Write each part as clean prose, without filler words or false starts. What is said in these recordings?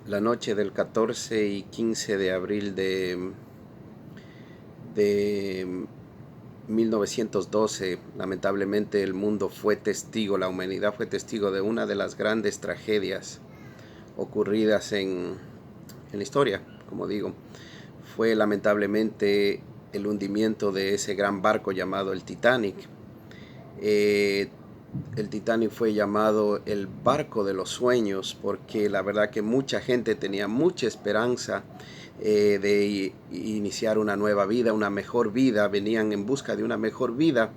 La noche del 14 y 15 de abril de 1912, lamentablemente el mundo fue testigo, la humanidad fue testigo de una de las grandes tragedias ocurridas en la historia, como digo. Fue lamentablemente el hundimiento de ese gran barco llamado el Titanic. Eh, el Titanic fue llamado el barco de los sueños porque la verdad que mucha gente tenía mucha esperanza de iniciar una nueva vida, una mejor vida, venían en busca de una mejor vida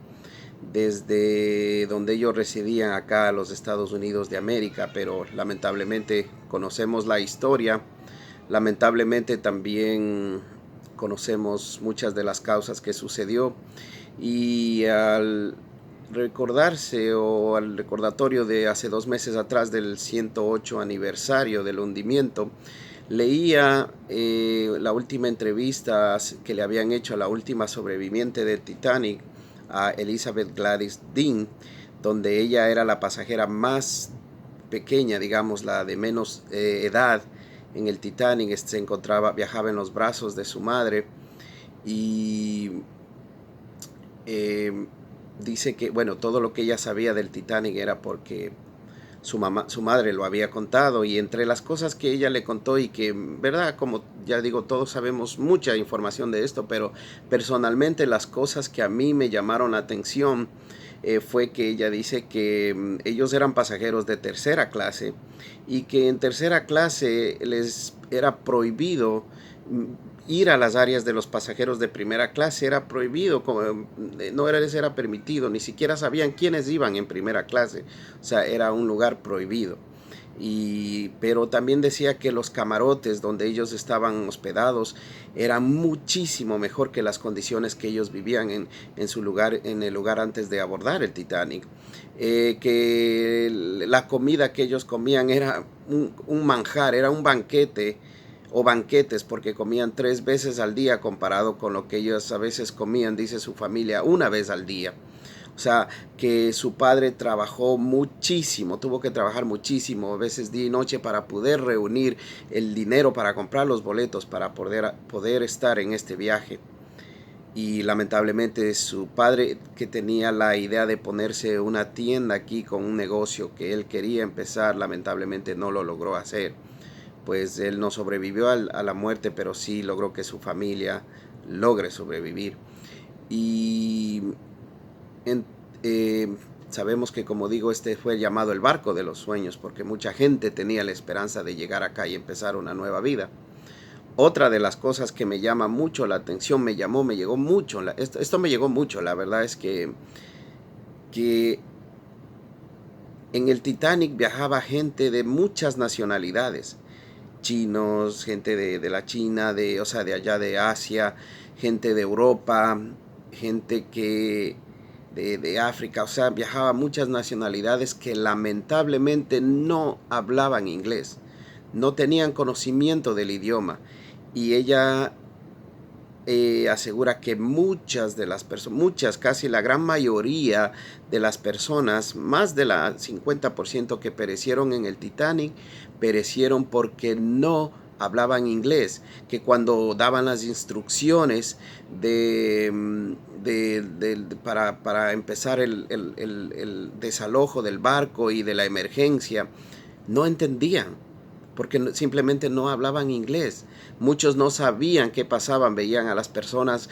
desde donde ellos residían acá a los Estados Unidos de América, pero lamentablemente conocemos la historia, lamentablemente también conocemos muchas de las causas que sucedió y al recordarse o al recordatorio de hace 2 meses atrás del 108 aniversario del hundimiento, leía la última entrevista que le habían hecho a la última sobreviviente del Titanic, a Elizabeth Gladys Dean, donde ella era la pasajera más pequeña, digamos, la de menos edad en el Titanic. Se encontraba, viajaba en los brazos de su madre y eh, dice que, bueno, todo lo que ella sabía del Titanic era porque su madre lo había contado, y entre las cosas que ella le contó y que, verdad, como ya digo, todos sabemos mucha información de esto, pero personalmente las cosas que a mí me llamaron la atención fue que ella dice que ellos eran pasajeros de tercera clase y que en tercera clase les era prohibido ir a las áreas de los pasajeros de primera clase, era prohibido, no les era permitido, ni siquiera sabían quiénes iban en primera clase, o sea, era un lugar prohibido. Pero también decía que los camarotes donde ellos estaban hospedados eran muchísimo mejor que las condiciones que ellos vivían en su lugar, en el lugar antes de abordar el Titanic. Que la comida que ellos comían era un manjar, era un banquete o banquetes, porque comían 3 veces al día comparado con lo que ellos a veces comían, dice su familia, una vez al día. O sea, que su padre trabajó muchísimo, tuvo que trabajar muchísimo, a veces día y noche, para poder reunir el dinero para comprar los boletos, para poder estar en este viaje. Y lamentablemente su padre, que tenía la idea de ponerse una tienda aquí con un negocio que él quería empezar, lamentablemente no lo logró hacer. Pues él no sobrevivió a la muerte, pero sí logró que su familia logre sobrevivir. Y en, eh, sabemos que, como digo, este fue llamado el barco de los sueños porque mucha gente tenía la esperanza de llegar acá y empezar una nueva vida. Otra de las cosas que me llama mucho la atención, me llegó mucho, esto me llegó mucho, la verdad es que en el Titanic viajaba gente de muchas nacionalidades, chinos, gente de la China, o sea, de allá de Asia, gente de Europa, gente de África, o sea, viajaba muchas nacionalidades que lamentablemente no hablaban inglés, no tenían conocimiento del idioma. Y ella asegura que muchas de las personas, casi la gran mayoría de las personas, más de la 50% que perecieron en el Titanic, perecieron porque no hablaban inglés, que cuando daban las instrucciones para empezar el desalojo del barco y de la emergencia, no entendían porque simplemente no hablaban inglés. Muchos no sabían qué pasaban, veían a las personas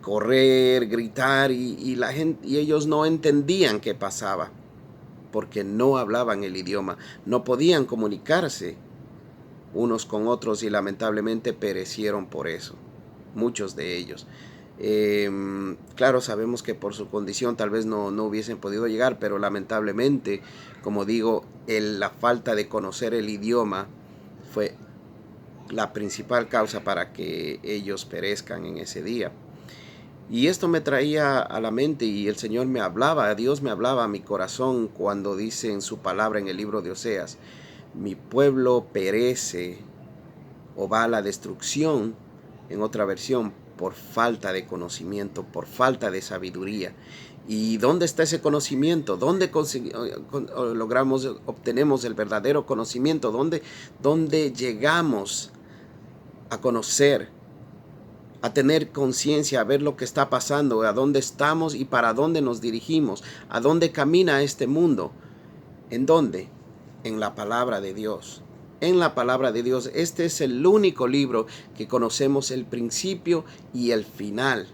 correr, gritar, la gente, y ellos no entendían qué pasaba porque no hablaban el idioma, no podían comunicarse unos con otros y lamentablemente perecieron por eso, muchos de ellos. Claro, sabemos que por su condición tal vez no hubiesen podido llegar, pero lamentablemente, como digo, la falta de conocer el idioma fue la principal causa para que ellos perezcan en ese día. Y esto me traía a la mente, y el Señor me hablaba, Dios me hablaba a mi corazón cuando dice en su palabra en el libro de Oseas: mi pueblo perece o va a la destrucción, en otra versión, por falta de conocimiento, por falta de sabiduría. ¿Y dónde está ese conocimiento? ¿Dónde obtenemos el verdadero conocimiento? ¿Dónde llegamos a conocer, a tener conciencia, a ver lo que está pasando, a dónde estamos y para dónde nos dirigimos, a dónde camina este mundo? ¿En dónde? En la palabra de Dios. En la palabra de Dios. Este es el único libro que conocemos el principio y el final.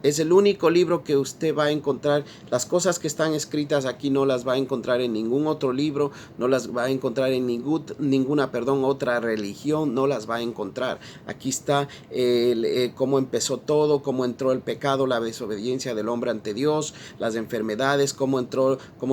Es el único libro que usted va a encontrar. Las cosas que están escritas aquí no las va a encontrar en ningún otro libro, no las va a encontrar en ninguna otra religión, no las va a encontrar. Aquí está cómo empezó todo, cómo entró el pecado, la desobediencia del hombre ante Dios, las enfermedades, cómo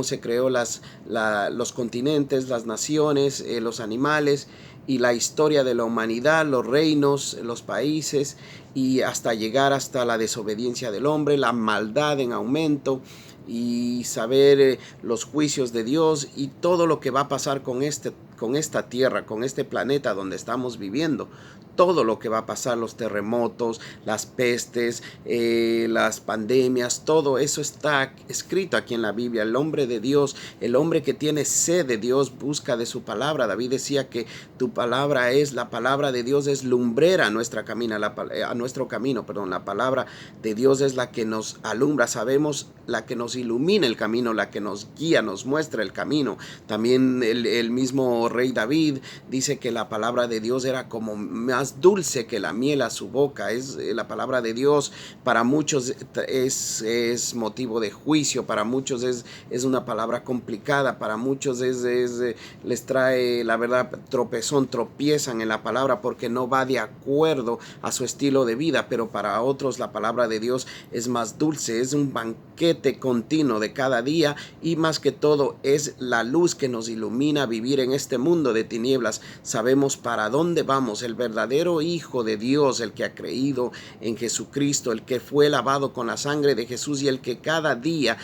se creó los continentes, las naciones, los animales, y la historia de la humanidad, los reinos, los países, y hasta llegar hasta la desobediencia del hombre, la maldad en aumento, y saber los juicios de Dios y todo lo que va a pasar con esta tierra, con este planeta donde estamos viviendo. Todo lo que va a pasar, los terremotos, las pestes, las pandemias, todo eso está escrito aquí en la Biblia. El hombre de Dios, el hombre que tiene sed de Dios, busca de su palabra. David decía que la palabra de Dios es lumbrera a nuestro camino. La palabra de Dios es la que nos alumbra, sabemos, la que nos ilumina el camino, la que nos guía, nos muestra el camino. También el mismo rey David dice que la palabra de Dios era como más dulce que la miel a su boca. La palabra de Dios para muchos es motivo de juicio, para muchos es una palabra complicada, para muchos les trae, la verdad, tropiezan en la palabra porque no va de acuerdo a su estilo de vida, pero para otros la palabra de Dios es más dulce, es un banquete continuo de cada día, y más que todo es la luz que nos ilumina a vivir en este mundo de tinieblas. Sabemos para dónde vamos. El verdadero Hijo de Dios, el que ha creído en Jesucristo, el que fue lavado con la sangre de Jesús y el que cada día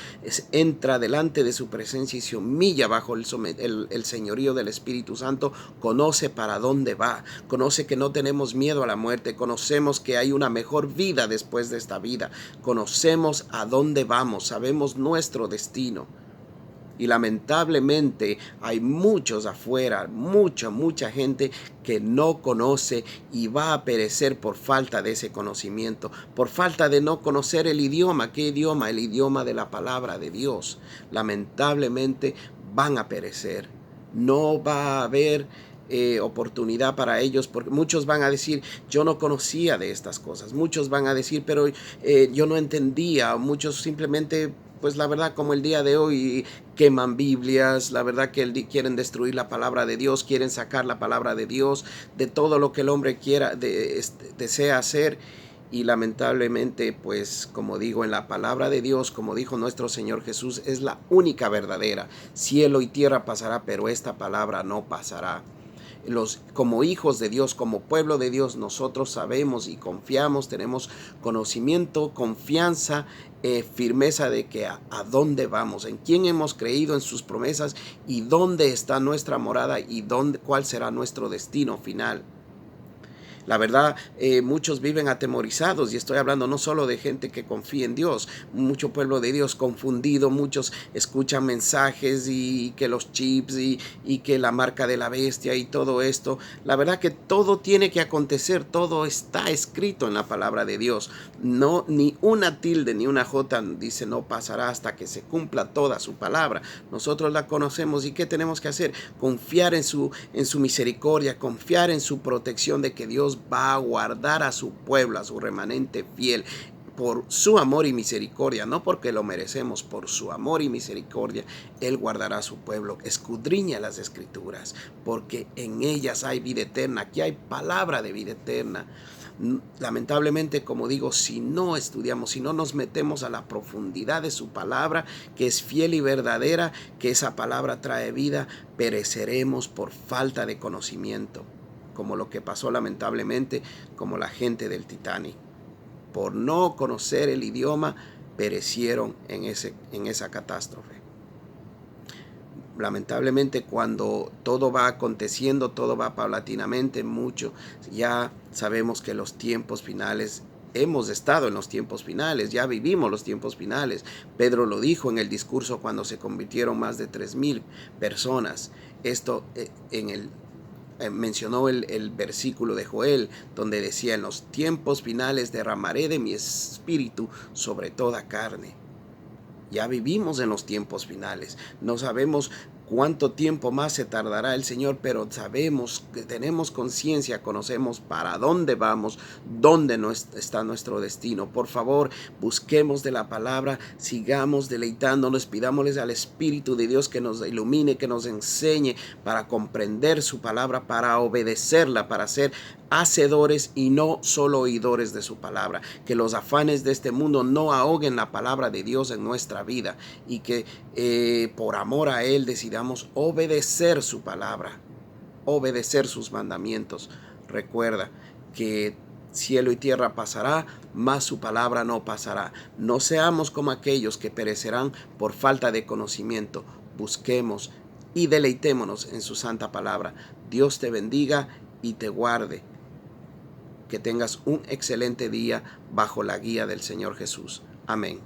entra delante de su presencia y se humilla bajo el señorío del Espíritu Santo, conoce para dónde va, conoce que no tenemos miedo a la muerte, conocemos que hay una mejor vida después de esta vida, conocemos a dónde vamos, sabemos nuestro destino. Y lamentablemente hay muchos afuera, mucha gente que no conoce y va a perecer por falta de ese conocimiento, por falta de no conocer el idioma. ¿Qué idioma? El idioma de la palabra de Dios. Lamentablemente van a perecer. No va a haber oportunidad para ellos, porque muchos van a decir: yo no conocía de estas cosas. Muchos van a decir: pero yo no entendía. Muchos simplemente, pues la verdad, como el día de hoy, queman Biblias, la verdad que quieren destruir la palabra de Dios, quieren sacar la palabra de Dios de todo lo que el hombre desea hacer. Y lamentablemente, pues como digo, en la palabra de Dios, como dijo nuestro Señor Jesús, es la única verdadera. Cielo y tierra pasará, pero esta palabra no pasará. Como hijos de Dios, como pueblo de Dios, nosotros sabemos y confiamos, tenemos conocimiento, confianza, firmeza de que a dónde vamos, en quién hemos creído, en sus promesas, y dónde está nuestra morada y cuál será nuestro destino final. La verdad, muchos viven atemorizados, y estoy hablando no solo de gente que confía en Dios, mucho pueblo de Dios confundido, muchos escuchan mensajes y que los chips y que la marca de la bestia y todo esto. La verdad que todo tiene que acontecer, todo está escrito en la palabra de Dios. No, ni una tilde ni una jota dice no pasará hasta que se cumpla toda su palabra. Nosotros la conocemos, y ¿qué tenemos que hacer? Confiar en su misericordia, confiar en su protección, de que Dios va a guardar a su pueblo, a su remanente fiel, por su amor y misericordia, no porque lo merecemos, por su amor y misericordia. Él guardará a su pueblo. Escudriña las Escrituras, porque en ellas hay vida eterna. Aquí hay palabra de vida eterna. Lamentablemente, como digo, si no estudiamos, si no nos metemos a la profundidad de su palabra, que es fiel y verdadera, que esa palabra trae vida, pereceremos por falta de conocimiento, como lo que pasó lamentablemente como la gente del Titanic. Por no conocer el idioma, perecieron en esa catástrofe. Lamentablemente, cuando todo va aconteciendo, todo va paulatinamente, mucho, ya sabemos que los tiempos finales hemos estado en los tiempos finales, ya vivimos los tiempos finales. Pedro lo dijo en el discurso cuando se convirtieron más de 3,000 personas. Esto mencionó el versículo de Joel, donde decía: en los tiempos finales derramaré de mi espíritu sobre toda carne. Ya vivimos en los tiempos finales. No sabemos cuánto tiempo más se tardará el Señor, pero sabemos que tenemos conciencia, conocemos para dónde vamos, dónde está nuestro destino. Por favor, busquemos de la palabra, sigamos deleitándonos, pidámosles al Espíritu de Dios que nos ilumine, que nos enseñe para comprender su palabra, para obedecerla, para ser hacedores y no solo oidores de su palabra. Que los afanes de este mundo no ahoguen la palabra de Dios en nuestra vida, y que por amor a Él decidamos obedecer su palabra, obedecer sus mandamientos. Recuerda que cielo y tierra pasará, mas su palabra no pasará. No seamos como aquellos que perecerán por falta de conocimiento. Busquemos y deleitémonos en su santa palabra. Dios te bendiga y te guarde. Que tengas un excelente día bajo la guía del Señor Jesús. Amén.